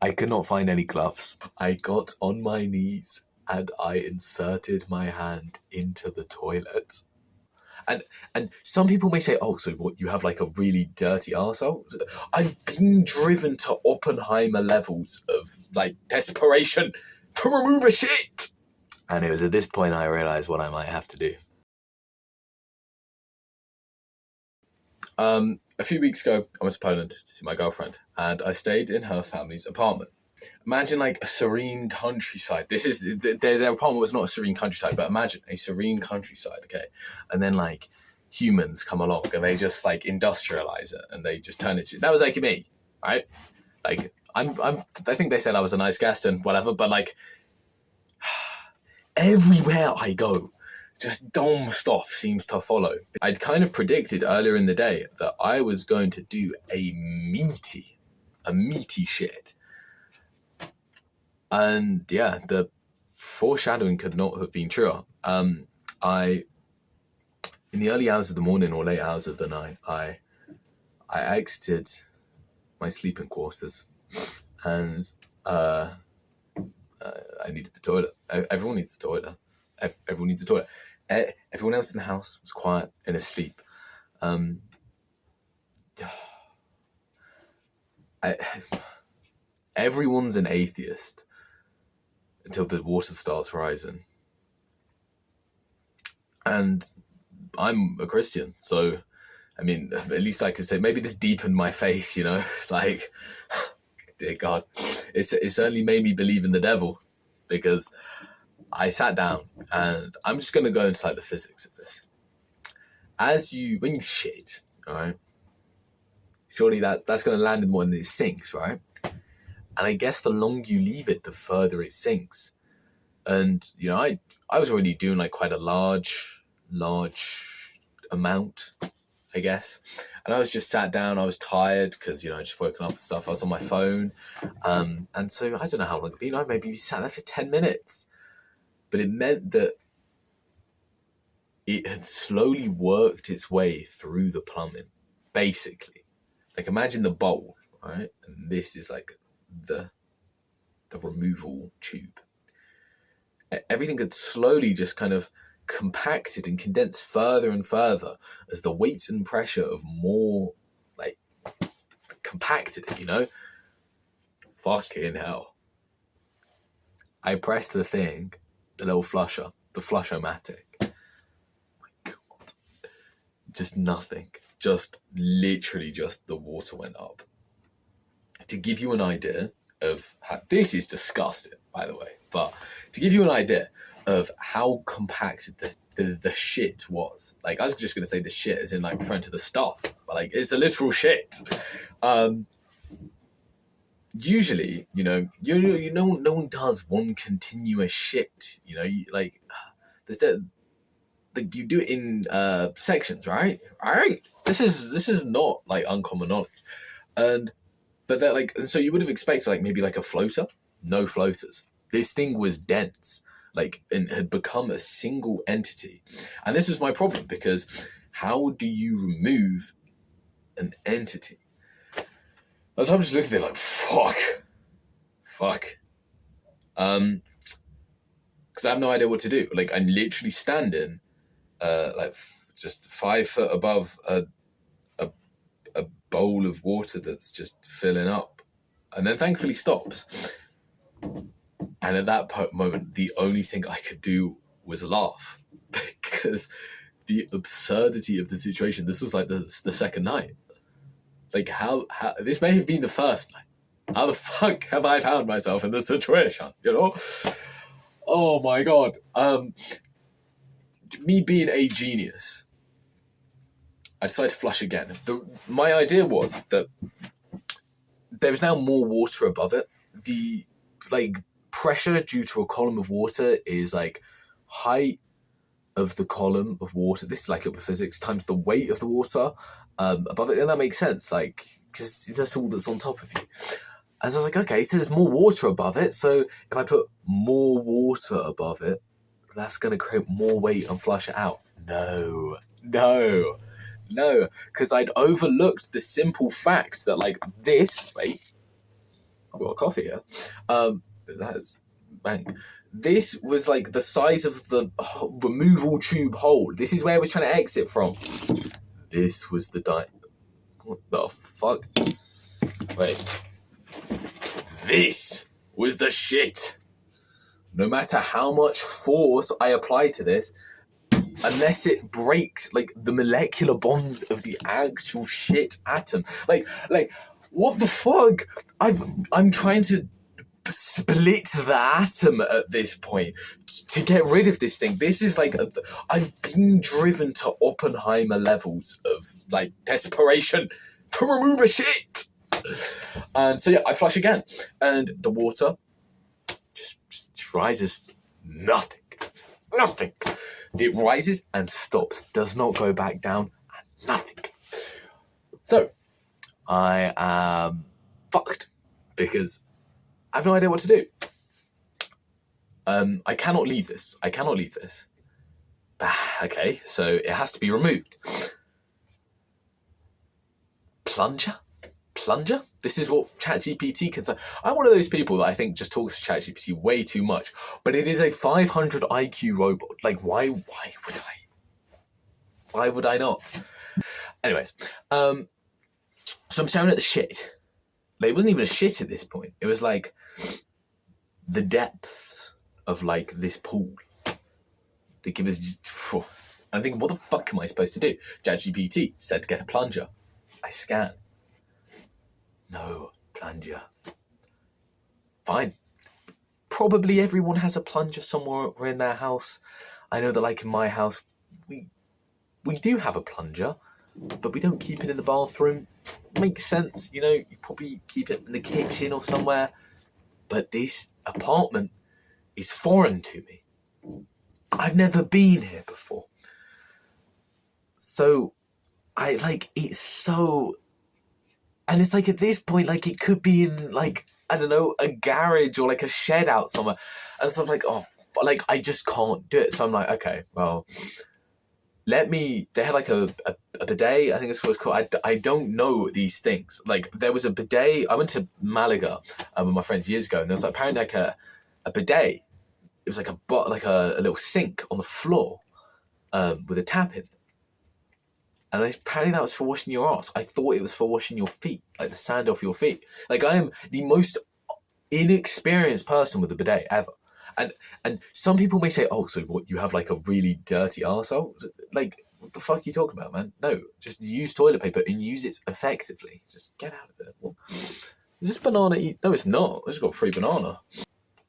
I could not find any gloves. I got on my knees and I inserted my hand into the toilet. And some people may say, oh, so what, you have like a really dirty arsehole? I've been driven to Oppenheimer levels of like desperation to remove a shit. And it was at this point I realised what I might have to do. A few weeks ago, I went to Poland to see my girlfriend, and I stayed in her family's apartment. Imagine like a serene countryside. Their apartment was not a serene countryside, but imagine a serene countryside, okay? And then like humans come along and they just like industrialize it and they just turn it to, that was like me, right? Like I think they said I was a nice guest and whatever, but like everywhere I go, just dumb stuff seems to follow. I'd kind of predicted earlier in the day that I was going to do a meaty shit. And yeah, the foreshadowing could not have been truer. In the early hours of the morning or late hours of the night, I exited my sleeping quarters and I needed the toilet. Everyone needs a toilet. Everyone needs a toilet. Everyone else in the house was quiet and asleep. Everyone's an atheist until the water starts rising. And I'm a Christian, so, I mean, at least I could say, maybe this deepened my faith, you know? Like, dear God, it certainly made me believe in the devil, because I sat down, and I'm just going to go into like the physics of this. When you shit, all right, surely that's going to land in more than it sinks, right? And I guess the longer you leave it, the further it sinks. And, you know, I was already doing like quite a large amount, I guess. And I was just sat down, I was tired because, you know, I just woken up and stuff. I was on my phone. And so I don't know how long it'd been. I maybe sat there for 10 minutes. But it meant that it had slowly worked its way through the plumbing, basically. Like imagine the bowl, right? And this is like the removal tube. Everything had slowly just kind of compacted and condensed further and further as the weight and pressure of more like compacted it, you know? Fucking hell. I pressed the thing, the little flusher, the flush-o-matic. Oh my God. Just nothing. Just literally just the water went up. To give you an idea of how, this is disgusting, by the way, but to give you an idea of how compacted the shit was. Like, I was just going to say the shit as in, like, referring to the stuff, but, like, it's a literal shit. Usually, you know, no one does one continuous shit, you know, there's you do it in sections, right? All right. This is not, like, uncommon knowledge. But that, like, so you would have expected, like, maybe, like, a floater. No floaters. This thing was dense, like, and had become a single entity. And this was my problem, because how do you remove an entity? So I'm just looking at it like, fuck. Because I have no idea what to do. Like, I'm literally standing, just 5 foot above a bowl of water that's just filling up, and then thankfully stops. And at that moment, the only thing I could do was laugh, because the absurdity of the situation. This was like the second night. Like, how this may have been the first night. How the fuck have I found myself in this situation? You know? Oh my God. Me being a genius, I decided to flush again. My idea was that there's now more water above it. The pressure due to a column of water is like height of the column of water. This is like liquid physics times the weight of the water above it, and that makes sense. Like, because that's all that's on top of you. And so I was like, okay, so there's more water above it. So if I put more water above it, that's going to create more weight and flush it out. No, because I'd overlooked the simple fact that, like, this, wait, I've got a coffee here. That is bang. This was like the size of the removal tube hole. This is where I was trying to exit from. This was the What the fuck? Wait. This was the shit. No matter how much force I apply to this, unless it breaks like the molecular bonds of the actual shit atom, like what the fuck? I'm trying to split the atom at this point to get rid of this thing. This is like I've been driven to Oppenheimer levels of like desperation to remove a shit. And so yeah, I flush again, and the water just rises. Nothing. It rises and stops, does not go back down, and nothing. So I am fucked because I have no idea what to do. I cannot leave this. Okay, so it has to be removed. Plunger? This is what ChatGPT can say. I'm one of those people that I think just talks to ChatGPT way too much. But it is a 500 IQ robot. Like, why would I not? Anyways, so I'm staring at the shit. Like, it wasn't even a shit at this point. It was like the depth of like this pool. They give us just, I'm thinking, what the fuck am I supposed to do? ChatGPT said to get a plunger. I scan. No plunger. Fine. Probably everyone has a plunger somewhere in their house. I know that like in my house, we do have a plunger, but we don't keep it in the bathroom. Makes sense, you know, you probably keep it in the kitchen or somewhere. But this apartment is foreign to me. I've never been here before. So I like, it's so, and it's like at this point, like it could be in like, I don't know, a garage or like a shed out somewhere. And so I'm like, oh, like I just can't do it. So I'm like, okay, well, they had like a bidet, I think it's what it's called. I don't know these things. Like there was a bidet, I went to Malaga with my friends years ago, and there was like, apparently like a bidet. It was like a little sink on the floor with a tap in it. And apparently that was for washing your ass. I thought it was for washing your feet, like the sand off your feet. Like I am the most inexperienced person with a bidet ever. And some people may say, oh, so what, you have like a really dirty arsehole? Like, what the fuck are you talking about, man? No, just use toilet paper and use it effectively. Just get out of it. Well, is this banana eat? No, it's not. I just got free banana.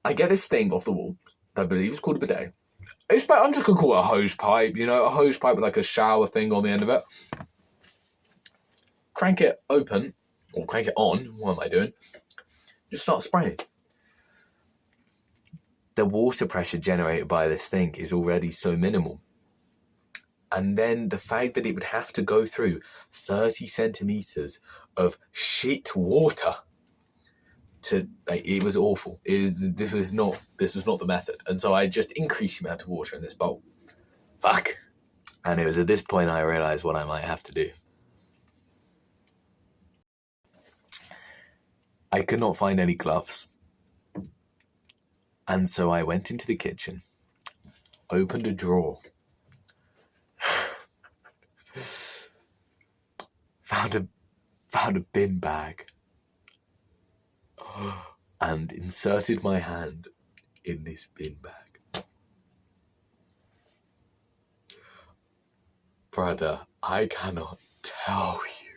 I get this thing off the wall that I believe is called a bidet. I'm just going to call it a hose pipe, you know, a hose pipe with like a shower thing on the end of it. Crank it open, or crank it on. What am I doing? Just start spraying. The water pressure generated by this thing is already so minimal. And then the fact that it would have to go through 30 centimeters of shit water to, like, it was awful. This was not the method. And so I just increased the amount of water in this bowl. Fuck. And it was at this point I realized what I might have to do. I could not find any gloves. And so I went into the kitchen, opened a drawer, found a bin bag, and inserted my hand in this bin bag. Brother, I cannot tell you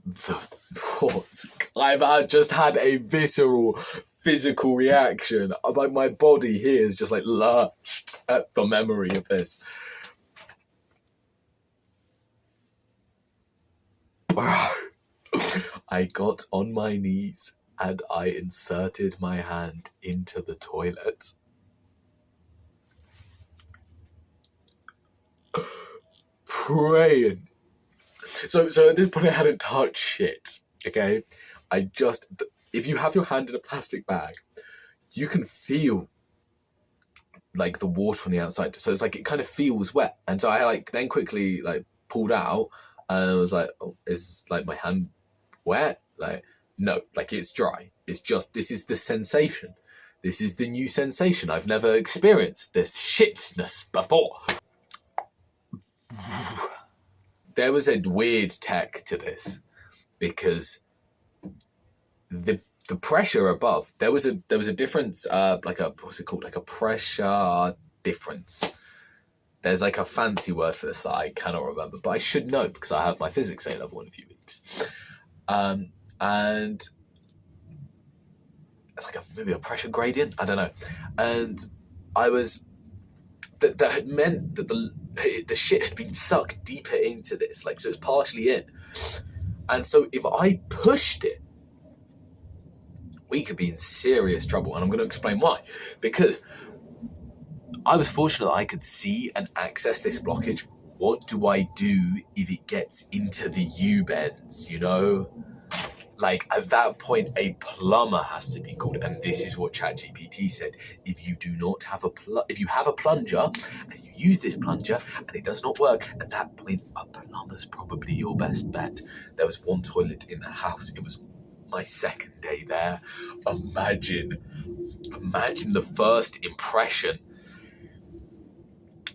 the thoughts. I've just had a visceral physical reaction. Like my body here is just like lurched at the memory of this. Bro, I got on my knees and I inserted my hand into the toilet. Praying. So at this point I hadn't touched shit, okay? If you have your hand in a plastic bag, you can feel like the water on the outside. So it's like, it kind of feels wet. And so I like then quickly like pulled out and I was like, oh, is like my hand wet? Like, No, like it's dry. It's just, this is the sensation. This is the new sensation. I've never experienced this shitness before. There was a weird tech to this because the pressure above, there was a difference, like a, what's it called? Like a pressure difference. There's like a fancy word for this that I cannot remember, but I should know because I have my physics A level in a few weeks. And it's like maybe a pressure gradient, I don't know. And I was, that had meant that the shit had been sucked deeper into this, like, so it's partially in. And so if I pushed it, we could be in serious trouble. And I'm going to explain why. Because I was fortunate that I could see and access this blockage. What do I do if it gets into the U-bends, you know? Like, at that point, a plumber has to be called. And this is what ChatGPT said. If you do not have if you have a plunger and you use this plunger and it does not work, at that point, a plumber's probably your best bet. There was one toilet in the house. It was my second day there. Imagine the first impression.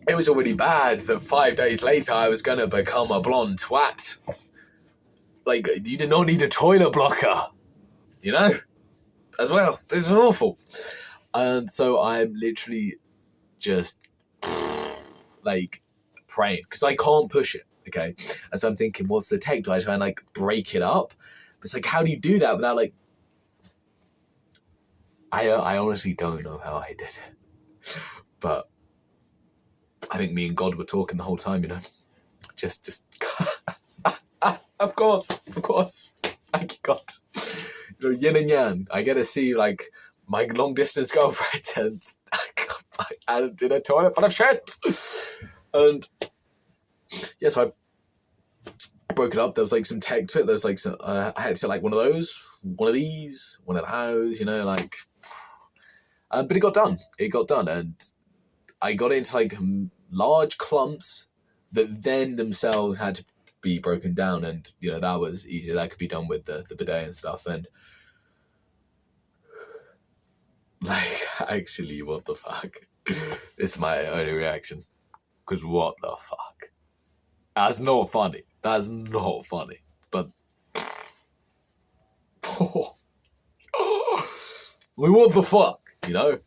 It was already bad that 5 days later I was going to become a blonde twat. Like, you did not need a toilet blocker, you know, as well. This is awful. And so I'm literally just, like, praying. Because I can't push it, okay? And so I'm thinking, what's the take? Do I try and, like, break it up? But it's like, how do you do that without, like... I honestly don't know how I did it. But I think me and God were talking the whole time, you know? Just... Of course. Thank you, God. You know, yin and yang. I get to see, like, my long-distance girlfriend and in a toilet full of shit. And, yeah, so I broke it up. There was, like, some tech to it. There was, like, some, I had to, like, one of those, one of these, one of those, you know, like... but it got done. And I got it into, like, large clumps that then themselves had to be broken down, and you know that was easier. That could be done with the bidet and stuff. And like, actually, what the fuck? It's my only reaction. Because what the fuck? That's not funny. But I mean, what the fuck? You know?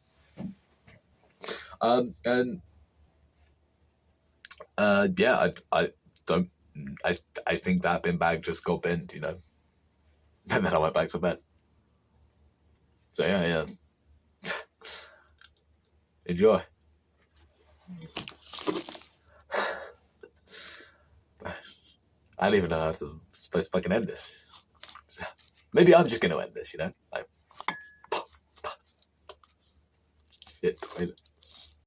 Yeah, I think that bin bag just got bent, you know. And then I went back to bed. So yeah. Enjoy. I don't even know how I'm supposed to fucking end this. Maybe I'm just going to end this, you know? Like, shit, toilet.